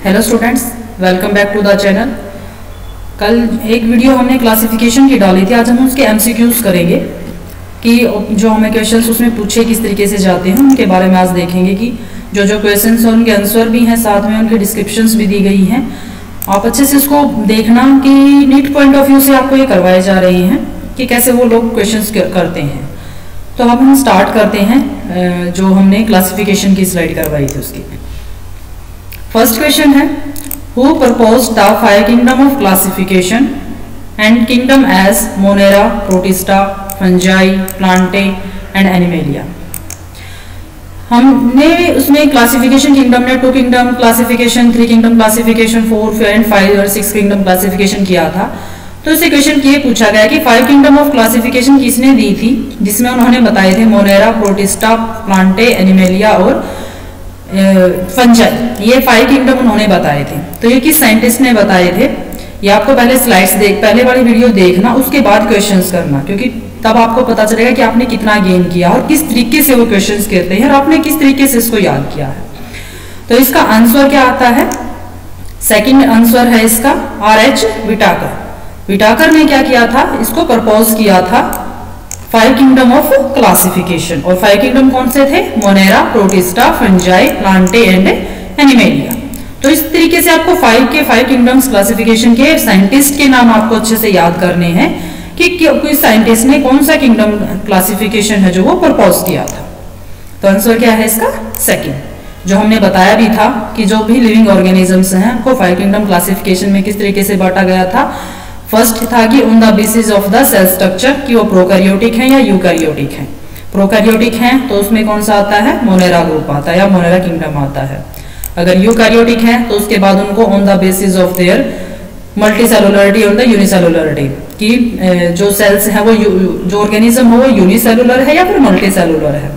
Hello students, welcome back to the channel. कल एक video हमने क्लासिफिकेशन की डाली थी, आज हम उसके एमसीक्यूज करेंगे कि जो हमें क्वेश्चंस उसमें पूछे किस तरीके से जाते हैं उनके बारे में आज देखेंगे कि जो जो क्वेश्चंस हैं उनके आंसर भी हैं, साथ में उनकी डिस्क्रिप्शंस भी दी गई हैं। आप अच्छे से इसको देखना कि नीट पॉइंट ऑफ व्यू से आपको ये करवाए जा रहे हैं कि कैसे वो लोग क्वेश्चंस करते हैं। तो अब हम स्टार्ट करते हैं जो हमने क्लासिफिकेशन की स्लाइड करवाई थी उसकी। फर्स्ट क्वेश्चन है, who proposed the 5 kingdom of classification and kingdom as Monera, Protista, Fungi, Plantae and Animalia. हमने उसमें क्लासिफिकेशन किंगडम ने 2 kingdom classification, 3 kingdom classification, 4 and 5 और 6 किंगडम क्लासिफिकेशन किया था। तो इसे क्वेश्चन ये पूछा गया कि 5 किंगडम ऑफ क्लासिफिकेशन किसने दी थी, जिसमें उन्होंने बताए थे मोनेरा, प्रोटिस्टा, प्लांटे, एनिमेलिया और फंजाई। ये 5 किंगडम उन्होंने बताए थे। तो ये किस साइंटिस्ट ने बताए थे, ये आपको पहले स्लाइड्स पहले वाली वीडियो देखना, उसके बाद क्वेश्चंस करना, क्योंकि तब आपको पता चलेगा कि आपने कितना गेन किया और किस तरीके से वो क्वेश्चंस कहते हैं और आपने किस तरीके से इसको याद किया है। तो इसका आंसर क्या आता है, सेकंड आंसर है इसका R.H. विटाकर ने क्या किया था, इसको प्रपोज किया था 5 किंगडम ऑफ क्लासिफिकेशन। और 5 किंगडम कौन से थे, Monera, Protista, Fungi, Plantae and animalia. तो इस तरीके से आपको 5 किंगडम्स क्लासिफिकेशन के साइंटिस्ट के नाम आपको अच्छे से याद करने हैं कि किस साइंटिस्ट ने कौन सा किंगडम क्लासिफिकेशन है जो वो प्रपोज किया था। तो आंसर क्या है इसका, सेकंड। जो हमने बताया भी था कि जो भी लिविंग ऑर्गेनिजम्स हैं उनको 5 किंगडम क्लासिफिकेशन में किस तरीके से बांटा गया था। फर्स्ट था कि on the basis of the cell structure, कि वो प्रोकैरियोटिक है या यूकैरियोटिक है। प्रोकैरियोटिक है तो उसमें कौन सा आता है, मोनेरा ग्रुप आता है या मोनेरा किंगडम आता है। अगर यूकैरियोटिक है तो उसके बाद उनको on the basis of their multicellularity और द यूनिसेलुलरिटी, कि जो सेल्स है वो जो ऑर्गेनिज्म हो वो यूनिसेलुलर है या फिर मल्टीसेलुलर है।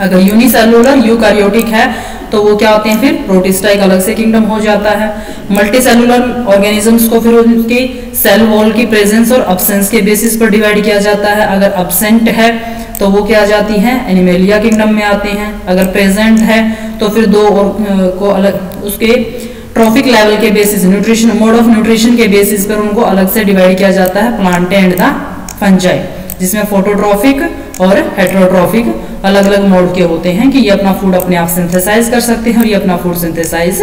अगर यूनिसेलुलर यूकैरियोटिक है तो वो क्या होते हैं, फिर प्रोटिस्टा एक अलग से किंगडम हो जाता है। मल्टीसेलुलर ऑर्गेनिजम्स को फिर उनके सेल वॉल की प्रेजेंस और अब्सेंस के बेसिस पर डिवाइड किया जाता है। अगर अब्सेंट है तो वो क्या जाती हैं, एनिमेलिया किंगडम में आते हैं। अगर प्रेजेंट है तो फिर दो और को अलग उसके ट्रॉफिक लेवल के basis, nutrition mode of nutrition के बेसिस पर उनको अलग से डिवाइड किया जाता है, प्लांटे एंड द फंजाई, जिसमें फोटोट्रॉफिक और हेटेरोट्रॉफिक अलग अलग मोड के होते हैं कि ये अपना फूड अपने आप सिंथेसाइज कर सकते हैं और ये अपना फूड सिंथेसाइज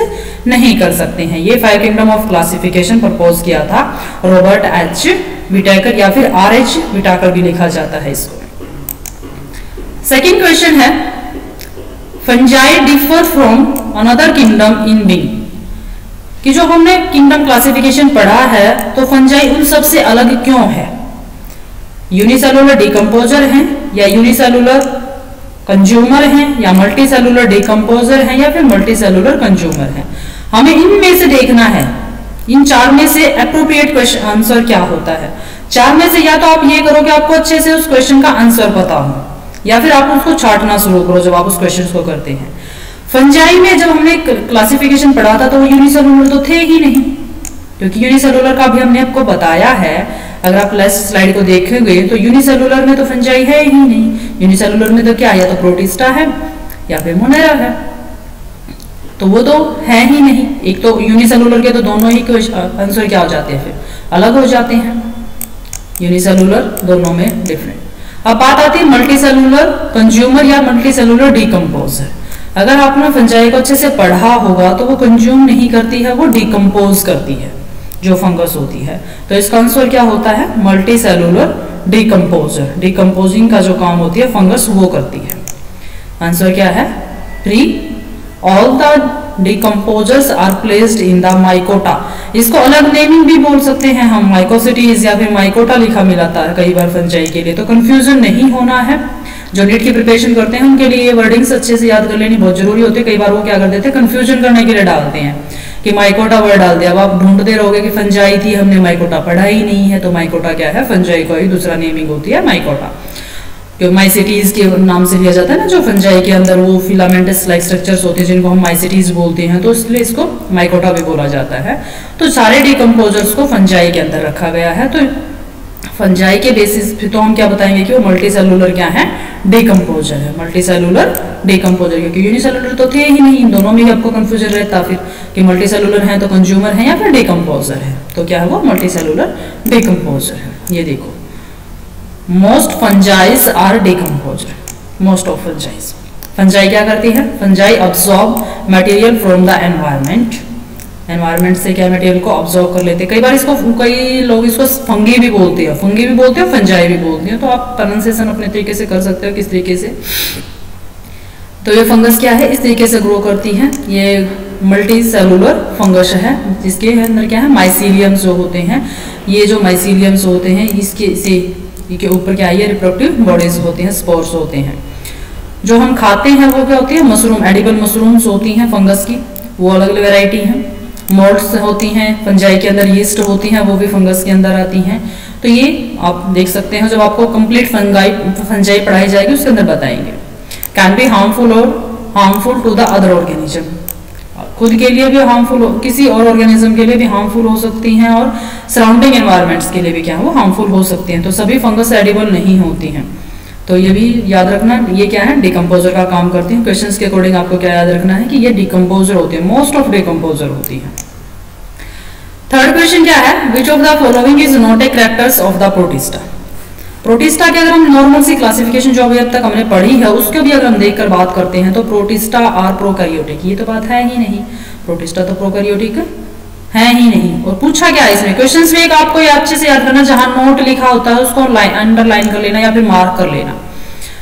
नहीं कर सकते हैं। ये 5 किंगडम ऑफ क्लासिफिकेशन प्रपोज किया था रॉबर्ट एच विटाकर या फिर R.H. विटाकर भी लिखा जाता है इसको। सेकंड क्वेश्चन है, fungi differ from another kingdom in being, कि जो हमने किंगडम क्लासिफिकेशन पढ़ा है तो फंजाई उन सबसे अलग क्यों है। यूनिसेलुलर डिकम्पोजर हैं या यूनिसेलुलर कंज्यूमर हैं या मल्टीसेलुलर डिकम्पोजर हैं या फिर मल्टीसेलुलर कंज्यूमर हैं। हमें इनमें से देखना है, इन 4 में से एप्रोप्रिएट क्वेश्चन आंसर क्या होता है। 4 में से या तो आप ये करो कि आपको अच्छे से उस क्वेश्चन का आंसर पता हो, या फिर आप उसको छांटना शुरू करो जब आप उस क्वेश्चन को करते हैं। फंजाई में जब हमने क्लासिफिकेशन पढ़ा था तो वो यूनिसेलुलर तो थे ही नहीं, क्योंकि यूनिसेलुलर का भी हमने आपको बताया है। अगर आप लास्ट स्लाइड को देखोगे तो यूनिसेलुलर में तो फंजाई है ही नहीं। यूनिसेलुलर में तो क्या, या तो प्रोटिस्टा है या फिर मोनेरा है, तो वो तो है ही नहीं। एक तो यूनिसेलुलर के तो दोनों ही आंसर क्या हो जाते हैं, फिर अलग हो जाते हैं, यूनिसेलुलर दोनों में डिफरेंट। अब बात आती है मल्टीसेलुलर कंज्यूमर या मल्टीसेलुलर डिकम्पोजर। अगर आपने फंजाई को अच्छे से पढ़ा होगा तो वो कंज्यूम नहीं करती है, वो डिकम्पोज करती है जो फंगस होती है। तो इसका आंसर क्या होता है, मल्टीसेलुलर डिकम्पोजर। डिकम्पोजिंग का जो काम होती है फंगस वो करती है। आंसर क्या है, 3। All the decomposers are placed in the mycota. इसको अलग नेमिंग भी बोल सकते हैं हम, माइकोसिटीज या फिर माइकोटा लिखा मिलाता है कई बार फंजाई के लिए, तो कंफ्यूजन नहीं होना है। जो नीट की प्रिपरेशन करते हैं उनके लिए ये वर्डिंग्स अच्छे से याद कर लेनी बहुत जरूरी होती है। कई बार वो क्या कर देते हैं, कंफ्यूजन करने के लिए डालते हैं कि माइकोटा वर्ड डाल दिया। अब आप ढूंढते रहोगे कि फंजाई थी, हमने माइकोटा पढ़ा ही नहीं है। तो माइकोटा क्या है, फंजाई का ही दूसरा नेमिंग होती है माइकोटा, क्योंकि माइसिटीज के नाम से लिया जाता है ना, जो फंजाई के अंदर वो फिलामेंटस लाइक स्ट्रक्चर्स होते हैं जिनको हम माइसिटीज बोलते हैं, तो इसलिए इसको माइकोटा भी बोला जाता है। तो सारे डिकम्पोजर्स को फंजाई के अंदर रखा गया है। तो फंजाई के बेसिस पे तो हम क्या बताएंगे कि वो मल्टी सेलुलर क्या है, डिकम्पोजर है, मल्टी सेलुलर डिकम्पोजर, क्योंकि यूनिसेलुलर तो थे ही नहीं, इन दोनों में ही आपको कंफ्यूजन रहता फिर कि मल्टी सेलुलर है तो कंज्यूमर है या फिर डिकम्पोजर है, तो क्या है वो मल्टी सेलुलर डिकम्पोजर है। ये देखो most fungi are decomposer, most of fungi, fungi क्या करती है, fungi absorb material from the environment, environment से क्या मटेरियल को ऑब्जर्व कर लेते हैं। कई बार इसको कई लोग इसको फंगी भी बोलते हैं, फंगी भी बोलते हैं, फंजाई भी बोलते हैं, तो आप प्रोनाउंसिएशन अपने तरीके से कर सकते हो किस तरीके से। तो ये फंगस क्या है, इस तरीके से ग्रो करती है, ये मल्टी सेलुलर फंगस है जिसके अंदर क्या है माइसीलियम्स जो होते हैं, ये जो माइसीलियम्स होते हैं इसके से के ऊपर क्या है रिप्रोडक्टिव बॉडीज होते हैं, स्पोर्स होते हैं। जो हम खाते हैं वो क्या होती है, मशरूम, एडिबल मशरूम्स होती हैं फंगस की, वो अलग अलग वेराइटी हैं। मोल्ड्स होती हैं, फंजाई के अंदर यीस्ट होती हैं, वो भी फंगस के अंदर आती हैं। तो ये आप देख सकते हैं, जब आपको कंप्लीट फंजाई पढ़ाई जाएगी उसके अंदर बताएंगे। कैन बी हार्मफुल और harmful to the other organism, खुद के लिए भी हार्मफुल, किसी और ऑर्गेनिज्म के लिए भी हार्मफुल हो सकती हैं, और सराउंडिंग एनवायरमेंट्स के लिए भी क्या है वो हार्मफुल हो सकती हैं। तो सभी फंगस एडिबल नहीं होती हैं, तो ये भी याद रखना, ये क्या है डिकम्पोजर का काम करती है। क्वेश्चंस के अकॉर्डिंग आपको क्या याद रखना है कि ये डिकम्पोजर होती है, मोस्ट ऑफ डिकम्पोजर होती है। थर्ड क्वेश्चन क्या है, which of the following is not a characters of the protista. Protista की अगर हम नॉर्मल सी क्लासिफिकेशन जो अभी अब तक हमने पढ़ी है उसको भी अगर हम देखकर बात करते हैं तो प्रोटिस्टा आर प्रोकैरियोटिक, ये तो बात है ही नहीं, प्रोटिस्टा तो प्रोकैरियोटिक है ही नहीं। और पूछा क्या है इसमें, क्वेश्चंस में एक आपको ये अच्छे से याद करना, जहां नोट लिखा होता है उसको अंडरलाइन कर लेना या फिर मार्क कर लेना,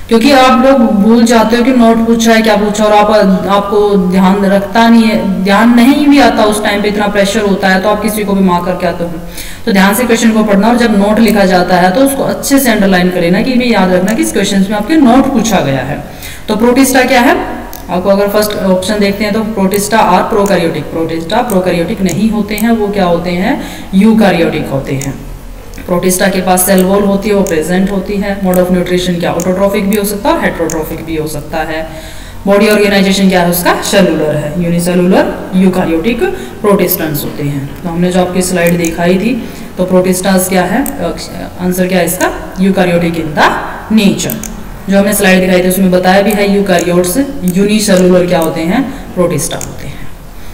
क्योंकि आप लोग भूल जाते हो कि नोट पूछा है क्या पूछा, और आपको ध्यान रखता नहीं है, ध्यान नहीं भी आता उस टाइम पे, इतना प्रेशर होता है तो आप किसी को भी मार्क करके आते हो। तो ध्यान से क्वेश्चन को पढ़ना, और जब नोट लिखा जाता है तो उसको अच्छे से अंडरलाइन कर लेना कि याद रखना कि इस क्वेश्चन में आपके नोट पूछा गया है। तो प्रोटिस्टा क्या है, आपको अगर फर्स्ट ऑप्शन देखते हैं तो protista are prokaryotic, protista prokaryotic नहीं होते हैं, वो क्या होते हैं यूकैरियोटिक होते हैं। प्रोटिस्टा के पास सेल वॉल होती है, वो प्रेजेंट होती है। मोड ऑफ न्यूट्रिशन क्या ऑटोट्रॉफिक भी हो सकता है और हेटेरोट्रॉफिक भी हो सकता है। बॉडी ऑर्गेनाइजेशन क्या है उसका सेलुलर है, यूनिसेलुलर यूकैरियोटिक प्रोटिस्टेंट्स होते हैं। तो हमने जो आपकी स्लाइड दिखाई थी तो प्रोटिस्टास क्या है, आंसर क्या है इसका यूकैरियोटिक इन द नेचर। जो हमने स्लाइड दिखाई थी उसमें बताया भी है यूकैरियोट्स यूनिसेलुलर क्या होते हैं, प्रोटिस्टा होते हैं।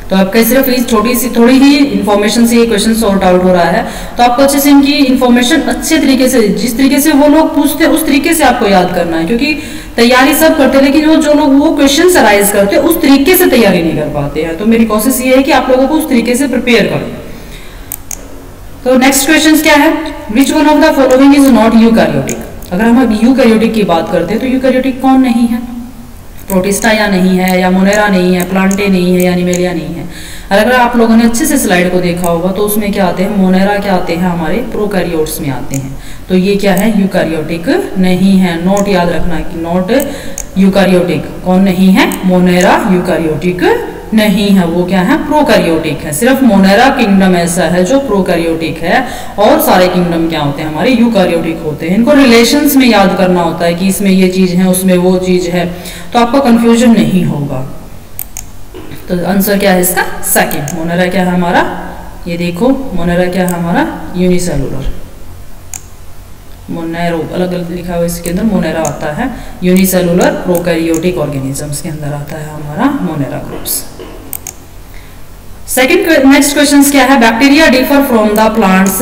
तो आपका सिर्फ इस थोड़ी ही इन्फॉर्मेशन से ये क्वेश्चन सॉर्ट आउट हो रहा है, तो आपको अच्छे से इनकी इन्फॉर्मेशन अच्छे तरीके से, जिस तरीके से वो लोग पूछते हैं उस तरीके से आपको याद करना है, क्योंकि तैयारी सब करते हैं लेकिन जो लोग वो क्वेश्चन अराइज करते हैं उस तरीके से तैयारी नहीं कर पाते हैं। तो मेरी कोशिश ये है कि आप लोगों को उस तरीके से प्रिपेयर करो। तो नेक्स्ट क्वेश्चन क्या है, which one of the following is not eukaryotic. अगर हम यूकैरियोटिक की बात करते हैं तो यूकैरियोटिक कौन नहीं है, प्रोटिस्टा या नहीं है, या मोनेरा नहीं है, प्लांटे नहीं है, या एनिमेलिया नहीं है। अगर आप लोगों ने अच्छे से स्लाइड को देखा होगा तो उसमें क्या आते हैं, मोनेरा क्या आते हैं हमारे प्रोकैरियोट्स में आते हैं। तो ये क्या है यूकैरियोटिक नहीं है, नोट याद रखना कि नोट यूकैरियोटिक कौन नहीं है, मोनेरा यूकैरियोटिक नहीं है, वो क्या है प्रोकैरियोटिक है। सिर्फ मोनेरा किंगडम ऐसा है जो प्रोकैरियोटिक है, और सारे किंगडम क्या होते हैं हमारे यूकैरियोटिक होते हैं। इनको रिलेशंस में याद करना होता है कि इसमें ये चीज है उसमें वो चीज है, तो आपको कंफ्यूजन नहीं होगा। तो आंसर क्या है इसका सेकंड, मोनेरा क्या है हमारा, ये देखो मोनेरा क्या है हमारा यूनिसेलुलर, मोनेरो अलग अलग लिखा हुआ इसके अंदर मोनेरा आता है, यूनिसेलुलर प्रोकैरियोटिक ऑर्गेनिजम्स के अंदर आता है हमारा Monera groups. Second next question क्या है, bacteria differ from the plants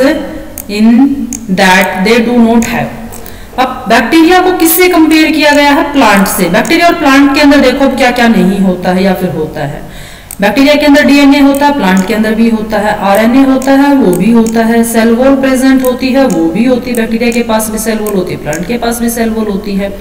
in that they do not have. अब बैक्टीरिया को किससे कंपेयर किया गया है, प्लांट से। बैक्टीरिया और प्लांट के अंदर देखो क्या क्या नहीं होता है या फिर होता है। बैक्टीरिया के अंदर डीएनए होता है, प्लांट के अंदर भी होता है, आरएनए होता है वो भी होता है, सेल वॉल प्रेजेंट होती है वो भी होती है, बैक्टीरिया के पास भी सेल वॉल होती है, प्लांट के पास भी सेल वॉल होती है।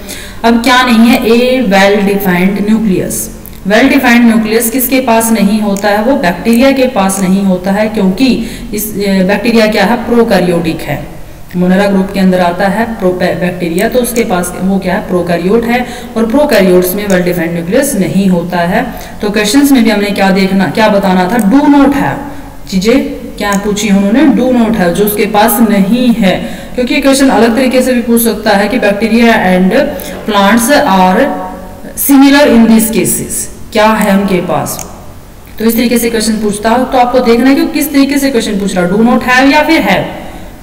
अब क्या नहीं है, a well defined nucleus. Well defined nucleus किसके पास नहीं होता है, वो बैक्टीरिया के पास नहीं होता है, क्योंकि इस बैक्टीरिया क्या है प्रोकैरियोटिक है, मोनेरा ग्रुप के अंदर आता है बैक्टीरिया, तो उसके पास वो क्या है प्रोकैरियोट है, और प्रोकैरियोट्स में वेल डिफाइंड न्यूक्लियस नहीं होता है। तो क्वेश्चंस में भी हमने क्या देखना क्या बताना था, डू नॉट हैव, चीजें क्या पूछी उन्होंने, डू नॉट हैव, जो उसके पास नहीं है। क्योंकि क्वेश्चन अलग तरीके से भी पूछ सकता है कि bacteria and plants are similar in this cases, क्या है उनके पास। तो इस तरीके से क्वेश्चन पूछता तो आपको देखना है कि किस तरीके से क्वेश्चन पूछ रहा, डू नॉट हैव या फिर हैव,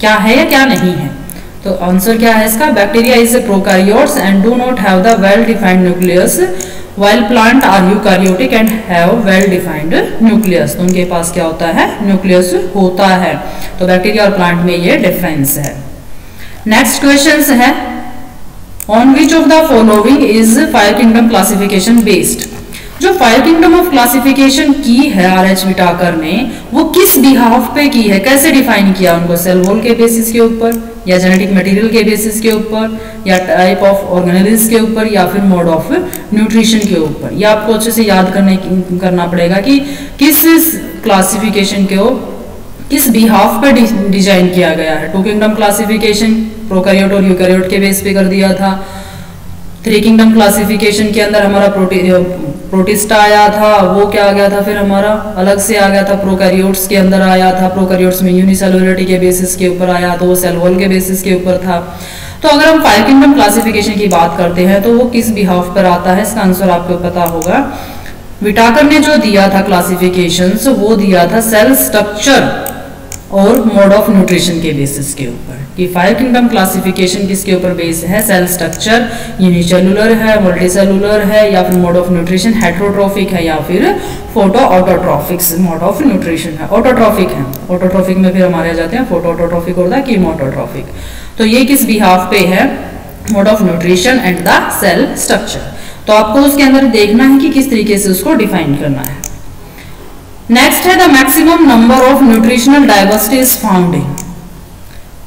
क्या है या क्या नहीं है। तो आंसर क्या है इसका, bacteria is prokaryotes and do not have the well defined nucleus while plant are eukaryotic and have well defined nucleus। तो उनके पास क्या होता है, न्यूक्लियस होता है। तो बैक्टीरिया और प्लांट में ये डिफरेंस है। नेक्स्ट क्वेश्चन है, on which of the following is 5 kingdom classification based. जो 5 किंगडम ऑफ क्लासिफिकेशन की है आर.एच. विटाकर ने, वो किस बिहाफ पे की है, कैसे डिफाइन किया उनको, सेल वॉल के बेसिस के ऊपर, या जेनेटिक मटेरियल के बेसिस के ऊपर, या टाइप ऑफ ऑर्गेनेल्स के ऊपर, या फिर मोड ऑफ न्यूट्रिशन के ऊपर। ये आपको अच्छे से याद करना पड़ेगा कि किस क्लासिफिकेशन को किस बिहाफ पे डिजाइन किया गया है। 2 किंगडम क्लासिफिकेशन प्रोकैरियोट और यूकैरियोट के बेस पे कर दिया था। 3 किंगडम क्लासिफिकेशन के अंदर हमारा प्रोटिस्टा आया था, वो क्या आ गया था, फिर हमारा अलग से आ गया था, प्रोकैरियोट्स के अंदर आया था। प्रोकैरियोट्स में यूनिसेलुलरिटी के बेसिस के ऊपर आया, तो वो सेल वॉल के बेसिस के ऊपर था। तो अगर हम 5 किंगडम क्लासिफिकेशन की बात करते हैं तो वो किस बिहाफ पर आता है, इसका आंसर आपको पता होगा। विटाकर ने जो दिया था क्लासिफिकेशन, वो दिया था सेल स्ट्रक्चर और मोड ऑफ न्यूट्रिशन के बेसिस के ऊपर, कि 5 किंगडम क्लासिफिकेशन किसके ऊपर बेस है, सेल स्ट्रक्चर, यूनिसेलुलर है, मल्टीसेलुलर है, या फिर मोड ऑफ न्यूट्रिशन हेटेरोट्रॉफिक है, या फिर photo autotrophics mode of nutrition है, ऑटोट्रॉफिक है। ऑटोट्रॉफिक में फिर हमारे आ जाते हैं फोटो ऑटोट्रॉफिक और द कीमोटोट्रॉफिक। तो ये किस बिहाफ पे है, mode of nutrition and the cell structure. तो आपको उसके अंदर देखना है कि किस तरीके से उसको डिफाइन करना है। नेक्स्ट है, the maximum number of nutritional diversity is found in.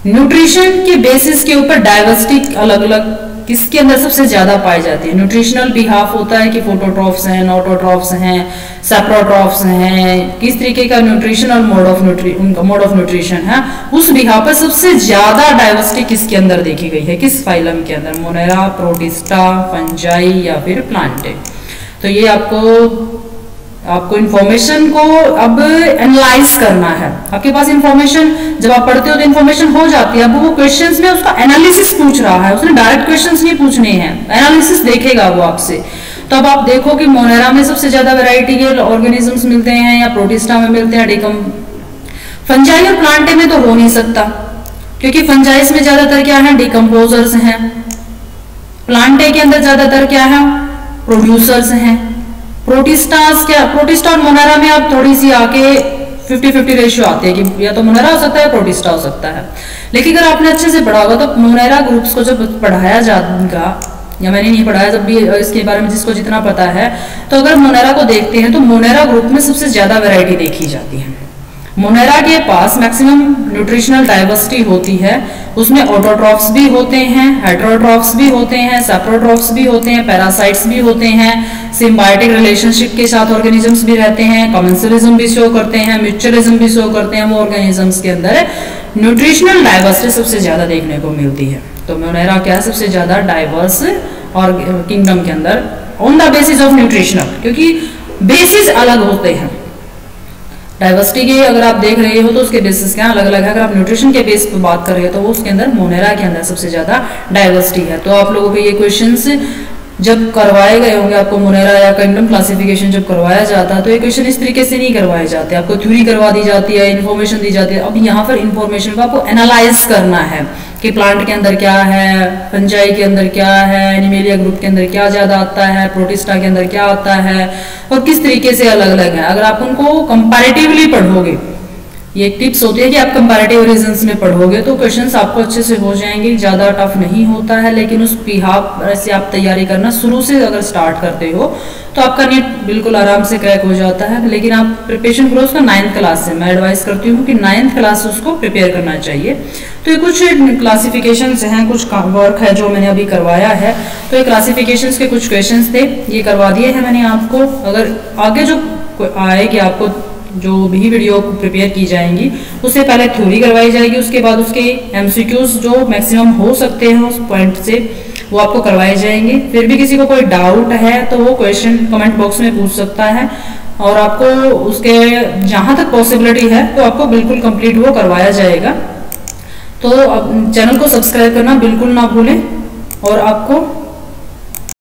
Nutrition के बेसिस के ऊपर डाइवर्सिटी अलग अलग किसके अंदर सबसे ज्यादा पाई जाती है। न्यूट्रिशनल बिहाफ होता है कि फोटोट्रॉफ्स हैं, ऑटोट्रॉफ्स हैं, सेप्रोट्रॉफ्स हैं, किस तरीके का न्यूट्रिशनल मोड ऑफ न्यूट्रिशन है, उस बिहाफ पर सबसे ज्यादा डाइवर्सिटी किसके अंदर देखी गई है, किस फाइलम के अंदर, मोनेरा, प्रोटिस्टा, फंजाई या फिर प्लांटे। तो ये आपको इंफॉर्मेशन को अब एनालाइज करना है। आपके पास इंफॉर्मेशन जब आप पढ़ते हो तो इंफॉर्मेशन हो जाती है, अब वो क्वेश्चंस में उसका एनालिसिस पूछ रहा है, उसने डायरेक्ट क्वेश्चंस नहीं पूछने हैं, एनालिसिस देखेगा वो आपसे। तो अब आप देखो कि मोनेरा में सबसे ज्यादा वैरायटी के ऑर्गेनिजम्स मिलते हैं या प्रोटिस्टा में मिलते हैं, फंजाई और प्लांटे में तो हो नहीं सकता, क्योंकि फंजाइस में ज्यादातर क्या है, डिकम्पोजर्स हैं। प्लांटे के अंदर ज्यादातर क्या है, प्रोड्यूसर्स हैं। प्रोटिस्टा और मोनेरा में आप थोड़ी सी आके 50-50 रेशियो आती है कि या तो मोनेरा हो सकता है, प्रोटिस्टा हो सकता है। लेकिन अगर आपने अच्छे से पढ़ा होगा तो मोनेरा ग्रुप्स को जब पढ़ाया जाएगा, या मैंने नहीं पढ़ाया, जब भी इसके बारे में जिसको जितना पता है, तो अगर मोनेरा को देखते हैं तो मोनेरा ग्रुप में सबसे ज्यादा वैरायटी देखी जाती है। मोनेरा के पास मैक्सिमम न्यूट्रिशनल डाइवर्सिटी होती है, उसमें ऑटोट्रॉफ्स भी होते हैं, हेटेरोट्रॉफ्स भी होते हैं, सेप्रोट्रॉफ्स भी होते हैं, पैरासाइट्स भी होते हैं, सिम्बायोटिक रिलेशनशिप के साथ ऑर्गेनिजम्स भी रहते हैं, कमेंसलिज्म भी शो करते हैं, म्यूचुअलिज्म भी शो करते हैं। वो ऑर्गेनिजम्स के अंदर न्यूट्रिशनल डाइवर्सिटी सबसे ज्यादा देखने को मिलती है। तो मोनेरा क्या सबसे ज्यादा डाइवर्स और किंगडम के अंदर on the basis of nutritional, क्योंकि बेसिस अलग होते हैं। डाइवर्सिटी के अगर आप देख रहे हो तो उसके बेसिस क्या अलग अलग है। अगर आप न्यूट्रिशन के बेस पर बात कर रहे हो तो वो उसके अंदर मोनेरा के अंदर सबसे ज्यादा डाइवर्सिटी है। तो आप लोगों के ये क्वेश्चंस जब करवाए गए होंगे, आपको मोनेरा या किंगडम क्लासिफिकेशन जब करवाया जाता है तो ये क्वेश्चन इस तरीके से नहीं करवाए जाते, आपको थ्योरी करवा दी जाती है, इन्फॉर्मेशन दी जाती है। अब यहाँ पर इन्फॉर्मेशन को आपको एनालाइज करना है कि प्लांट के अंदर क्या है, फंजाई के अंदर क्या है, एनिमेलिया ग्रुप के अंदर क्या ज्यादा आता है, प्रोटिस्टा के अंदर क्या आता है और किस तरीके से अलग अलग है। अगर आप उनको कंपैरेटिवली पढ़ोगे, ये एक टिप्स होती है कि आप कंपैरेटिव रीजंस में पढ़ोगे तो क्वेश्चंस आपको अच्छे से हो जाएंगे, ज्यादा टफ नहीं होता है। लेकिन उस बिहाफ से आप तैयारी करना शुरू से अगर स्टार्ट करते हो तो आपका नीट बिल्कुल आराम से क्रैक हो जाता है। लेकिन आप प्रिपरेशन करो उसका 9th क्लास से, मैं एडवाइस करती हूँ कि 9th क्लास से उसको प्रिपेयर करना चाहिए। तो ये कुछ क्लासिफिकेशन हैं, कुछ वर्क है जो मैंने अभी करवाया है। तो ये क्लासिफिकेशन के कुछ क्वेश्चन थे, ये करवा दिए हैं मैंने आपको। अगर आगे जो आए कि आपको जो भी वीडियो प्रिपेयर की जाएंगी उससे पहले थ्योरी करवाई जाएगी, उसके बाद उसके एमसीक्यूज जो मैक्सिमम हो सकते हैं उस पॉइंट से वो आपको करवाए जाएंगे। फिर भी किसी को कोई डाउट है तो वो क्वेश्चन कमेंट बॉक्स में पूछ सकता है और आपको उसके जहां तक पॉसिबिलिटी है तो आपको बिल्कुल कंप्लीट वो करवाया जाएगा। तो चैनल को सब्सक्राइब करना बिल्कुल ना भूलें और आपको